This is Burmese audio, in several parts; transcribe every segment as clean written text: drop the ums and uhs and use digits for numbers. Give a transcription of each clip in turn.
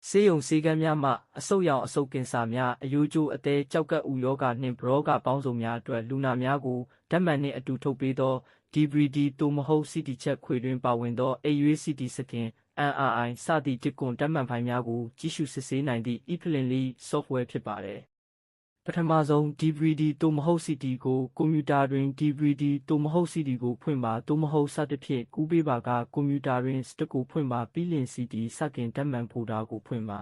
ဆေးရုံဆေးကမ်းများမှအဆုတ်ရောင်အဆုတ်ကင်ဆာများအယိုးကျိုးအသေးကြောက်ကပ်ဥရောဂါနှင့်ဘရောဂါပေါင်းစုံများအတွက်လူနာများကိုဓာတ်မှန်နှင့်အတူထုတ်ပေးသော DVD သို့မဟုတ် CT ချက်ခွေတွင်ပါဝင်သော AUA-CT စကင် MRI စသည့်တစ်ကွန်ဓာတ်မှန်ဖိုင်များကိုကြည့်ရှုစစ်ဆေးနိုင်သည့် eFLINLY software ဖြစ်ပါသည်ပထမဆုံး DVD သို့မဟုတ် CT ကိုကွန်ပျူတာတွင် DVD သို့မဟုတ် CT ကိုဖွင့်ပါသို့မဟုတ်စသဖြင့်ကူးပေးပါကကွန်ပျူတာတွင်စတစ်ကိုဖွင့်ပါပြီးလျှင် CT စကင်ဓာတ်မှန်ဖိုဒါကိုဖွင့်ပါ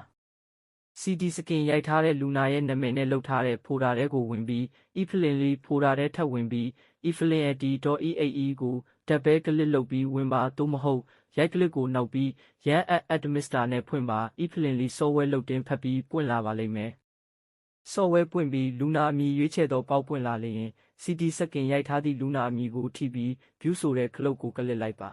CT စကင်ရိုက်ထားတဲ့လူနာရဲ့နာမည်နဲ့လုပ်ထားတဲ့ဖိုဒါထဲကိုဝင်ပြီး eFLINLY ဖိုဒါထဲထပ်ဝင်ပြီး eFLINLY.eae ကိုဓာတ်ပဲကလစ်လုပ်ပြီးဝင်ပါသို့မဟုတ်ရိုက်ကလစ်ကိုနောက်ပြီး Run as Administrator နဲ့ဖွင့်ပါ eFLINLY software လုတ်တင်းဖတ်ပြီးပွင့်လာပါလိမ့်မယ် software ပွင့်ပြီးလူနာအမည်ရွေးချယ်သောပေါက်ပွင့်လာလျင် CT စကင်ရိုက်ထားသည့်လူနာအမည်ကိုထိပြီး View ဆိုတဲ့ခလုတ်ကိုကလစ်လိုက်ပါ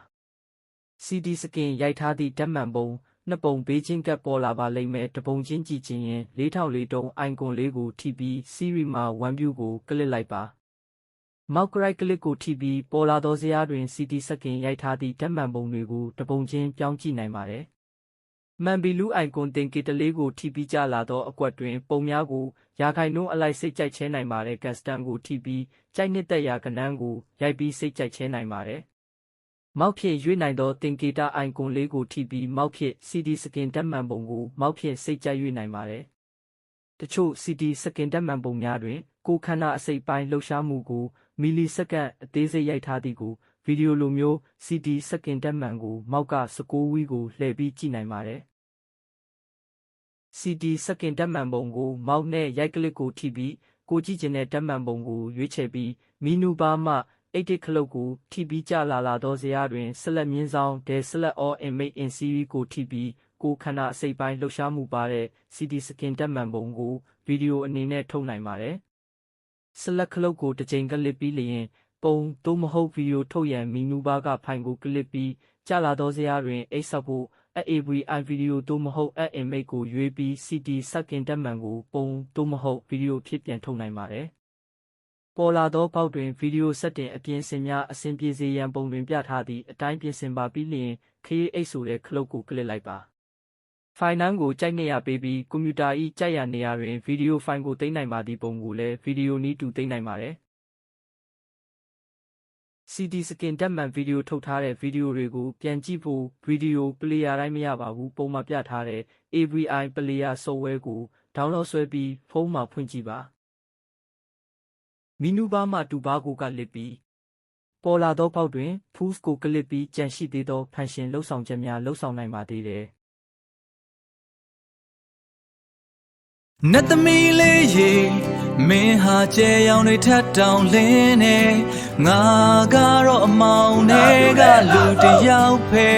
CT စကင်ရိုက်ထားသည့်ဓာတ်မှန်ပုံနှစ်ပုံဘေးချင်းကပ်ပေါ်လာပါလိမ့်မယ်တစ်ပုံချင်းကြည့်ခြင်းရင်4004 icon လေးကိုထိပြီး Siri မှာ One View ကိုကလစ်လိုက်ပါ Mouse right ကလစ်ကိုထိပြီးပေါ်လာသောဇယားတွင် CT စကင်ရိုက်ထားသည့်ဓာတ်မှန်ပုံတွေကိုတစ်ပုံချင်းပြောင်းကြည့်နိုင်ပါတယ်မှန်ပြီးလူ icon တင်ကေတလေးကိုထိပြီးကြလာသောအကွက်တွင်ပုံများကိုရာခိုင်နှုန်းအလိုက်စိတ်ကြိုက်ချဲနိုင်ပါတယ် custom ကိုထိပြီးကြိုက်နှစ်သက်ရာကဏ္ဍကိုရိုက်ပြီးစိတ်ကြိုက်ချဲနိုင်ပါတယ်မောက်ဖြင့်ရွေးနိုင်သောတင်ကေတာ icon လေးကိုထိပြီးမောက်ဖြင့် CT စကင်ဓာတ်မှန်ပုံကိုမောက်ဖြင့်စိတ်ကြိုက်ရွေးနိုင်ပါတယ်တချို့ CT စကင်ဓာတ်မှန်ပုံများတွင်ကိုယ်ခန္ဓာအစိတ်ပိုင်းလှုပ်ရှားမှုကိုမီလီစက္ကန့်အသေးစိတ်ရိုက်ထားသည်ကိုဗီဒီယိုလိုမျိုး CT စကင်ဓာတ်မှန်ကိုမောက်က16ဝီကိုလှည့်ပြီးကြည့်နိုင်ပါတယ် CT စကင်ဓာတ်မှန်ပုံကိုမောက်နဲ့ရိုက်ကလစ်ကိုထိပြီးကိုကြည့်ချင်တဲ့ဓာတ်မှန်ပုံကိုရွေးချယ်ပြီးမီနူဘာမှedit ခလုတ်ကိုထိပြီးကြလာသောဇယားတွင် select မြင်းဆောင် select all image in series ကိုထိပြီးကိုခန္ဓာအစိတ်ပိုင်းလှုပ်ရှားမှုပါတဲ့ CT စကင်ဓာတ်မှန်ပုံကိုဗီဒီယိုအနေနဲ့ထုတ်နိုင်ပါတယ် select ခလုတ်ကိုတစ်ချိန်ကလစ်ပြီးလျင်ပုံသို့မဟုတ်ဗီဒီယိုထုတ်ရန်မီနူဘာကဖိုင်ကိုကလစ်ပြီးကြလာသောဇယားတွင် export ဖို့ AVI ဗီဒီယိုသို့မဟုတ် image ကိုရွေးပြီး CT စကင်ဓာတ်မှန်ကိုပုံသို့မဟုတ်ဗီဒီယိုဖြစ်ပြန်ထုတ်နိုင်ပါတယ်ပေါ်လာသောပေါက်တွင်ဗီဒီယိုဆက်တင်အပြင်ဆင်များအဆင်ပြေစေရန်ပုံတွင်ပြထားသည့်အတိုင်းပြင်ဆင်ပါပြီးလျှင် Create ဆိုတဲ့ခလုတ်ကိုကလစ်လိုက်ပါဖိုင်နှမ်းကိုကြိုက်နေရပေးပြီးကွန်ပျူတာ၏ကြိုက်ရနေရာတွင်ဗီဒီယိုဖိုင်ကိုသိမ်းနိုင်ပါသည့်ပုံကိုလည်းဗီဒီယိုနည်းတူသိမ်းနိုင်ပါတယ် CT စကင်ဓာတ်မှန်ဗီဒီယိုထုတ်ထားတဲ့ဗီဒီယိုတွေကိုပြန်ကြည့်ဖို့ဗီဒီယိုပလေယာတိုင်းမရပါဘူးပုံမှာပြထားတဲ့ AVI ပလေယာ software ကို download ဆွဲပြီးဖုန်းမှာဖွင့်ကြည့်ပါမီနူဘာမှတူဘာကိုကလစ်ပြီးပေါ်လာသောပေါက်တွင် Fuse ကိုကလစ်ပြီးကြန့်ရှိသေးသောဖန်ရှင်လှုပ်ဆောင်ချက်များလှုပ်ဆောင်နိုင်ပါသေးတယ်နတ်သမီးလေးရေမင်းဟာကျဲရောင်တွေထပ်တောင်လင်းနေငါကတော့အမောင်တွေကလူတစ်ယောက်ပဲ